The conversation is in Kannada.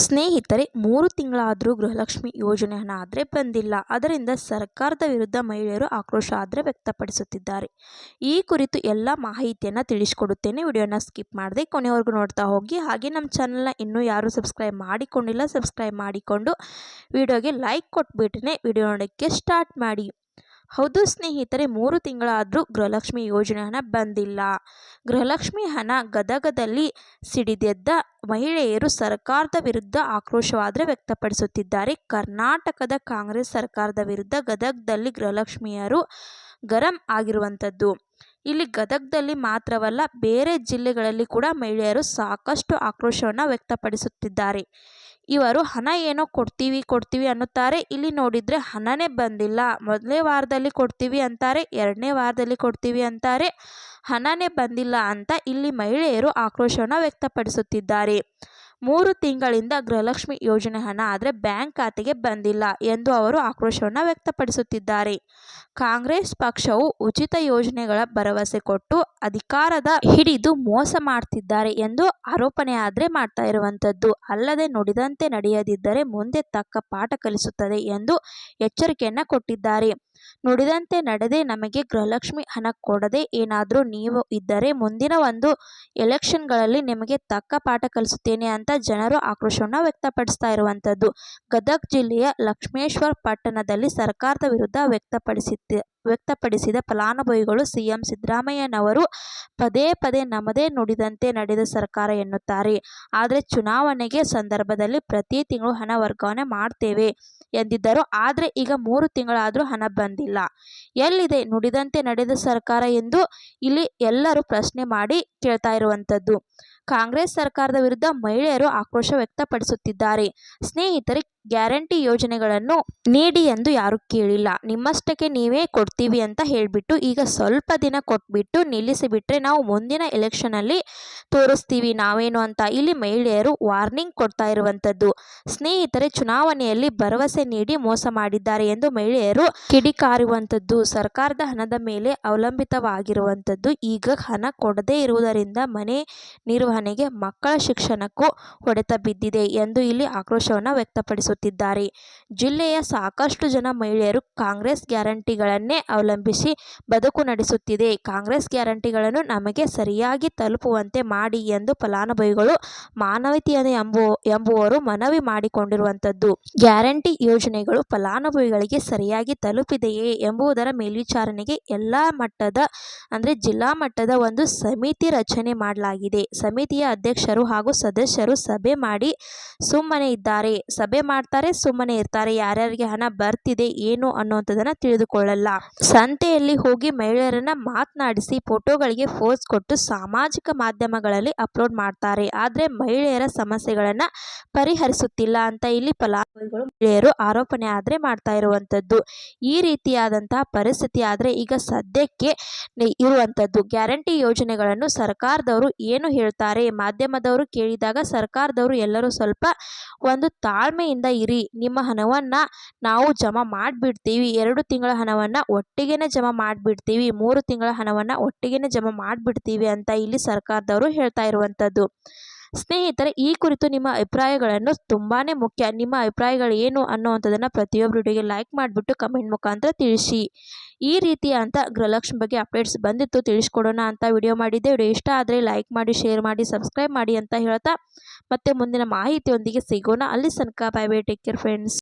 ಸ್ನೇಹಿತರೆ, 3 ತಿಂಗಳಾದರೂ ಗೃಹಲಕ್ಷ್ಮಿ ಯೋಜನೆ ಹಣ ಆದರೆ ಬಂದಿಲ್ಲ. ಅದರಿಂದ ಸರ್ಕಾರದ ವಿರುದ್ಧ ಮಹಿಳೆಯರು ಆಕ್ರೋಶ ವ್ಯಕ್ತಪಡಿಸುತ್ತಿದ್ದಾರೆ. ಈ ಕುರಿತು ಎಲ್ಲ ಮಾಹಿತಿಯನ್ನು ತಿಳಿಸಿಕೊಡುತ್ತೇನೆ. ವಿಡಿಯೋನ ಸ್ಕಿಪ್ ಮಾಡದೆ ಕೊನೆವರೆಗೂ ನೋಡ್ತಾ ಹೋಗಿ. ಹಾಗೆ ನಮ್ಮ ಚಾನಲ್ನ ಇನ್ನೂ ಯಾರು ಸಬ್ಸ್ಕ್ರೈಬ್ ಮಾಡಿಕೊಂಡಿಲ್ಲ, ಸಬ್ಸ್ಕ್ರೈಬ್ ಮಾಡಿಕೊಂಡು ವಿಡಿಯೋಗೆ ಲೈಕ್ ಕೊಟ್ಬಿಟ್ಟನೆ ವಿಡಿಯೋ ನೋಡೋಕ್ಕೆ ಸ್ಟಾರ್ಟ್ ಮಾಡಿ. ಹೌದು ಸ್ನೇಹಿತರೆ, 3 ತಿಂಗಳಾದರೂ ಗೃಹಲಕ್ಷ್ಮಿ ಯೋಜನೆ ಹಣ ಬಂದಿಲ್ಲ. ಗೃಹಲಕ್ಷ್ಮಿ ಹಣ ಗದಗದಲ್ಲಿ ಸಿಡಿದೆದ್ದ ಮಹಿಳೆಯರು ಸರ್ಕಾರದ ವಿರುದ್ಧ ವ್ಯಕ್ತಪಡಿಸುತ್ತಿದ್ದಾರೆ. ಕರ್ನಾಟಕದ ಕಾಂಗ್ರೆಸ್ ಸರ್ಕಾರದ ವಿರುದ್ಧ ಗದಗದಲ್ಲಿ ಗೃಹಲಕ್ಷ್ಮಿಯರು ಗರಂ ಆಗಿರುವಂಥದ್ದು. ಇಲ್ಲಿ ಗದಗದಲ್ಲಿ ಮಾತ್ರವಲ್ಲ, ಬೇರೆ ಜಿಲ್ಲೆಗಳಲ್ಲಿ ಕೂಡ ಮಹಿಳೆಯರು ಸಾಕಷ್ಟು ಆಕ್ರೋಶವನ್ನು ವ್ಯಕ್ತಪಡಿಸುತ್ತಿದ್ದಾರೆ. ಇವರು ಹಣ ಏನೋ ಕೊಡ್ತೀವಿ ಅನ್ನುತ್ತಾರೆ. ಇಲ್ಲಿ ನೋಡಿದರೆ ಹಣನೇ ಬಂದಿಲ್ಲ. ಮೊದಲನೇ ವಾರದಲ್ಲಿ ಕೊಡ್ತೀವಿ ಅಂತಾರೆ, ಎರಡನೇ ವಾರದಲ್ಲಿ ಕೊಡ್ತೀವಿ ಅಂತಾರೆ, ಹಣನೇ ಬಂದಿಲ್ಲ ಅಂತ ಇಲ್ಲಿ ಮಹಿಳೆಯರು ಆಕ್ರೋಶವನ್ನು ವ್ಯಕ್ತಪಡಿಸುತ್ತಿದ್ದಾರೆ. 3 ತಿಂಗಳಿಂದ ಗೃಹಲಕ್ಷ್ಮಿ ಯೋಜನೆ ಹಣ ಆದರೆ ಬ್ಯಾಂಕ್ ಖಾತೆಗೆ ಬಂದಿಲ್ಲ ಎಂದು ಅವರು ಆಕ್ರೋಶವನ್ನು ವ್ಯಕ್ತಪಡಿಸುತ್ತಿದ್ದಾರೆ. ಕಾಂಗ್ರೆಸ್ ಪಕ್ಷವು ಉಚಿತ ಯೋಜನೆಗಳ ಭರವಸೆ ಕೊಟ್ಟು ಅಧಿಕಾರದ ಹಿಡಿದು ಮೋಸ ಮಾಡ್ತಿದ್ದಾರೆ ಎಂದು ಆರೋಪಣೆ ಮಾಡ್ತಾ ಇರುವಂಥದ್ದು. ಅಲ್ಲದೆ ನುಡಿದಂತೆ ನಡೆಯದಿದ್ದರೆ ಮುಂದೆ ತಕ್ಕ ಪಾಠ ಕಲಿಸುತ್ತದೆ ಎಂದು ಎಚ್ಚರಿಕೆಯನ್ನು ಕೊಟ್ಟಿದ್ದಾರೆ. ನುಡಿದಂತೆ ನಡೆದೇ ನಮಗೆ ಗೃಹಲಕ್ಷ್ಮಿ ಹಣ ಕೊಡದೆ ಏನಾದರೂ ನೀವು ಇದ್ದರೆ ಮುಂದಿನ ಒಂದು ಎಲೆಕ್ಷನ್ಗಳಲ್ಲಿ ನಿಮಗೆ ತಕ್ಕ ಪಾಠ ಕಲಿಸುತ್ತೇನೆ ಅಂತ ಜನರು ಆಕ್ರೋಶವನ್ನು ವ್ಯಕ್ತಪಡಿಸ್ತಾ ಇರುವಂಥದ್ದು. ಗದಗ ಜಿಲ್ಲೆಯ ಲಕ್ಷ್ಮೇಶ್ವರ ಪಟ್ಟಣದಲ್ಲಿ ಸರ್ಕಾರದ ವಿರುದ್ಧ ವ್ಯಕ್ತಪಡಿಸಿದ ಫಲಾನುಭವಿಗಳು ಸಿಎಂ ಸಿದ್ದರಾಮಯ್ಯನವರು ಪದೇ ಪದೇ ನಮ್ಮದೇ ನುಡಿದಂತೆ ನಡೆದ ಸರ್ಕಾರ ಎನ್ನುತ್ತಾರೆ. ಆದರೆ ಚುನಾವಣೆಗೆ ಸಂದರ್ಭದಲ್ಲಿ ಪ್ರತಿ ತಿಂಗಳು ಹಣ ವರ್ಗಾವಣೆ ಮಾಡ್ತೇವೆ ಎಂದಿದ್ದರು. ಆದರೆ ಈಗ 3 ತಿಂಗಳಾದರೂ ಹಣ ಬಂದಿಲ್ಲ. ಎಲ್ಲಿದೆ ನುಡಿದಂತೆ ನಡೆದ ಸರ್ಕಾರ ಎಂದು ಇಲ್ಲಿ ಎಲ್ಲರೂ ಪ್ರಶ್ನೆ ಮಾಡಿ ಕೇಳ್ತಾ ಇರುವಂಥದ್ದು. ಕಾಂಗ್ರೆಸ್ ಸರ್ಕಾರದ ವಿರುದ್ಧ ಮಹಿಳೆಯರು ಆಕ್ರೋಶ ವ್ಯಕ್ತಪಡಿಸುತ್ತಿದ್ದಾರೆ. ಸ್ನೇಹಿತರೆ, ಗ್ಯಾರಂಟಿ ಯೋಜನೆಗಳನ್ನು ನೀಡಿ ಎಂದು ಯಾರು ಕೇಳಿಲ್ಲ. ನಿಮ್ಮಷ್ಟಕ್ಕೆ ನೀವೇ ಕೊಡ್ತೀವಿ ಅಂತ ಹೇಳಿಬಿಟ್ಟು ಈಗ ಸ್ವಲ್ಪ ದಿನ ಕೊಟ್ಬಿಟ್ಟು ನಿಲ್ಲಿಸಿಬಿಟ್ರೆ ನಾವು ಮುಂದಿನ ಎಲೆಕ್ಷನಲ್ಲಿ ತೋರಿಸ್ತೀವಿ ನಾವೇನು ಅಂತ ಇಲ್ಲಿ ಮಹಿಳೆಯರು ವಾರ್ನಿಂಗ್ ಕೊಡ್ತಾ ಇರುವಂಥದ್ದು. ಸ್ನೇಹಿತರೆ, ಚುನಾವಣೆಯಲ್ಲಿ ಭರವಸೆ ನೀಡಿ ಮೋಸ ಮಾಡಿದ್ದಾರೆ ಎಂದು ಮಹಿಳೆಯರು ಕಿಡಿಕಾರುವಂಥದ್ದು. ಸರ್ಕಾರದ ಹಣದ ಮೇಲೆ ಅವಲಂಬಿತವಾಗಿರುವಂಥದ್ದು. ಈಗ ಹಣ ಕೊಡದೇ ಇರುವುದರಿಂದ ಮನೆ ನಿರ್ವಹಣೆಗೆ, ಮಕ್ಕಳ ಶಿಕ್ಷಣಕ್ಕೂ ಹೊಡೆತ ಬಿದ್ದಿದೆ ಎಂದು ಇಲ್ಲಿ ಆಕ್ರೋಶವನ್ನು ವ್ಯಕ್ತಪಡಿಸುತ್ತಿದ್ದಾರೆ. ಜಿಲ್ಲೆಯ ಸಾಕಷ್ಟು ಜನ ಮಹಿಳೆಯರು ಕಾಂಗ್ರೆಸ್ ಗ್ಯಾರಂಟಿಗಳನ್ನೇ ಅವಲಂಬಿಸಿ ಬದುಕು ನಡೆಸುತ್ತಿದೆ. ಕಾಂಗ್ರೆಸ್ ಗ್ಯಾರಂಟಿಗಳನ್ನು ನಮಗೆ ಸರಿಯಾಗಿ ತಲುಪುವಂತೆ ಮಾಡಿ ಎಂದು ಫಲಾನುಭವಿಗಳು ಮಾನವೀಯತೆ ಎಂಬುವರು ಮನವಿ ಮಾಡಿಕೊಂಡಿರುವಂಥದ್ದು. ಗ್ಯಾರಂಟಿ ಯೋಜನೆಗಳು ಫಲಾನುಭವಿಗಳಿಗೆ ಸರಿಯಾಗಿ ತಲುಪಿದೆಯೇ ಎಂಬುದರ ಮೇಲ್ವಿಚಾರಣೆಗೆ ಎಲ್ಲ ಮಟ್ಟದ ಜಿಲ್ಲಾ ಮಟ್ಟದ ಒಂದು ಸಮಿತಿ ರಚನೆ ಮಾಡಲಾಗಿದೆ. ಸಮಿತಿಯ ಅಧ್ಯಕ್ಷರು ಹಾಗೂ ಸದಸ್ಯರು ಸಭೆ ಮಾಡಿ ಸುಮ್ಮನೆ ಇದ್ದಾರೆ. ಸಭೆ ಮಾಡ್ತಾರೆ, ಸುಮ್ಮನೆ ಇರ್ತಾರೆ. ಯಾರ್ಯಾರಿಗೆ ಹಣ ಬರ್ತಿದೆ ಏನು ಅನ್ನುವಂಥದ್ದನ್ನು ತಿಳಿದುಕೊಳ್ಳಲ್ಲ. ಸಂತೆಯಲ್ಲಿ ಹೋಗಿ ಮಹಿಳೆಯರನ್ನ ಮಾತನಾಡಿಸಿ ಫೋಟೋಗಳಿಗೆ ಫೋಸ್ ಕೊಟ್ಟು ಸಾಮಾಜಿಕ ಮಾಧ್ಯಮಗಳಲ್ಲಿ ಅಪ್ಲೋಡ್ ಮಾಡ್ತಾರೆ. ಆದರೆ ಮಹಿಳೆಯರ ಸಮಸ್ಯೆಗಳನ್ನು ಪರಿಹರಿಸುತ್ತಿಲ್ಲ ಅಂತ ಇಲ್ಲಿ ಫಲಾನುಭವಿಗಳು ಮಹಿಳೆಯರು ಆರೋಪಣೆ ಮಾಡ್ತಾ ಇರುವಂಥದ್ದು. ಈ ರೀತಿಯಾದಂತಹ ಪರಿಸ್ಥಿತಿ ಆದರೆ ಈಗ ಸದ್ಯಕ್ಕೆ ಇರುವಂಥದ್ದು. ಗ್ಯಾರಂಟಿ ಯೋಜನೆಗಳನ್ನು ಸರ್ಕಾರದವರು ಏನು ಹೇಳ್ತಾರೆ, ಮಾಧ್ಯಮದವರು ಕೇಳಿದಾಗ ಸರ್ಕಾರದವರು ಎಲ್ಲರೂ ಸ್ವಲ್ಪ ಒಂದು ತಾಳ್ಮೆಯಿಂದ ಇರಿ, ನಿಮ್ಮ ಹಣವನ್ನು ನಾವು ಜಮಾ ಮಾಡಿಬಿಡ್ತೀವಿ, 2 ತಿಂಗಳ ಹಣವನ್ನು ಒಟ್ಟಿಗೆನೇ ಜಮಾ ಮಾಡಿಬಿಡ್ತೀವಿ, 3 ತಿಂಗಳ ಹಣವನ್ನು ಒಟ್ಟಿಗೆನೇ ಜಮಾ ಮಾಡಿಬಿಡ್ತೀವಿ ಅಂತ ಇಲ್ಲಿ ಸರ್ಕಾರದವರು ಹೇಳ್ತಾ ಇರುವಂಥದ್ದು. ಸ್ನೇಹಿತರೆ, ಈ ಕುರಿತು ನಿಮ್ಮ ಅಭಿಪ್ರಾಯಗಳನ್ನು ತುಂಬಾ ಮುಖ್ಯ. ನಿಮ್ಮ ಅಭಿಪ್ರಾಯಗಳು ಏನು ಅನ್ನುವಂಥದ್ದನ್ನು ಪ್ರತಿಯೊಬ್ಬರು ವಿಡಿಯೋಗೆ ಲೈಕ್ ಮಾಡಿಬಿಟ್ಟು ಕಮೆಂಟ್ ಮುಖಾಂತರ ತಿಳಿಸಿ. ಈ ರೀತಿಯ ಅಂತ ಗೃಹಲಕ್ಷ್ಮಿ ಬಗ್ಗೆ ಅಪ್ಡೇಟ್ಸ್ ಬಂದಿತ್ತು, ತಿಳಿಸ್ಕೊಡೋಣ ಅಂತ ವಿಡಿಯೋ ಮಾಡಿದ್ದೆ. ವಿಡಿಯೋ ಇಷ್ಟ ಆದರೆ ಲೈಕ್ ಮಾಡಿ, ಶೇರ್ ಮಾಡಿ, ಸಬ್ಸ್ಕ್ರೈಬ್ ಮಾಡಿ ಅಂತ ಹೇಳ್ತಾ ಮತ್ತೆ ಮುಂದಿನ ಮಾಹಿತಿಯೊಂದಿಗೆ ಸಿಗೋಣ. ಅಲ್ಲಿ ತನಕ bye bye, take care friends.